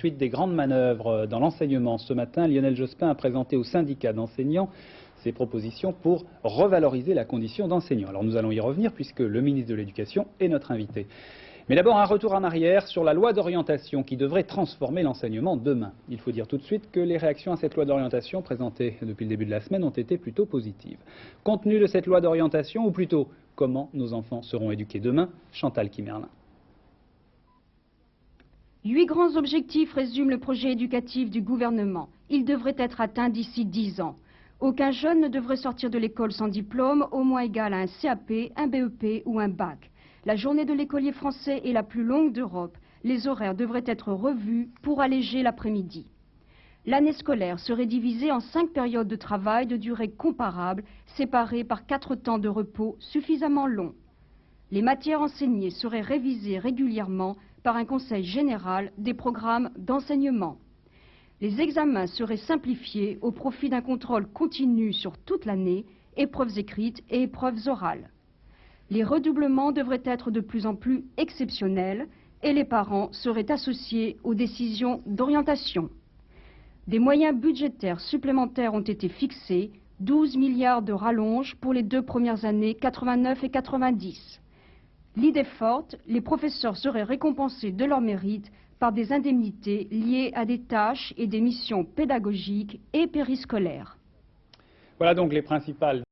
suite des grandes manœuvres dans l'enseignement. Ce matin, Lionel Jospin a présenté au syndicat d'enseignants ses propositions pour revaloriser la condition d'enseignant. Alors nous allons y revenir puisque le ministre de l'Éducation est notre invité. Mais d'abord un retour en arrière sur la loi d'orientation qui devrait transformer l'enseignement demain. Il faut dire tout de suite que les réactions à cette loi d'orientation présentée depuis le début de la semaine ont été plutôt positives. Contenu de cette loi d'orientation, ou plutôt comment nos enfants seront éduqués demain, Chantal Kimerlin. 8 grands objectifs résument le projet éducatif du gouvernement. Ils devraient être atteints d'ici 10 ans. Aucun jeune ne devrait sortir de l'école sans diplôme, au moins égal à un CAP, un BEP ou un bac. La journée de l'écolier français est la plus longue d'Europe. Les horaires devraient être revus pour alléger l'après-midi. L'année scolaire serait divisée en 5 périodes de travail de durée comparable, séparées par 4 temps de repos suffisamment longs. Les matières enseignées seraient révisées régulièrement par un conseil général des programmes d'enseignement. Les examens seraient simplifiés au profit d'un contrôle continu sur toute l'année, épreuves écrites et épreuves orales. Les redoublements devraient être de plus en plus exceptionnels et les parents seraient associés aux décisions d'orientation. Des moyens budgétaires supplémentaires ont été fixés, 12 milliards de rallonge pour les 2 premières années 89 et 90. L'idée forte, les professeurs seraient récompensés de leur mérite par des indemnités liées à des tâches et des missions pédagogiques et périscolaires. Voilà donc les principales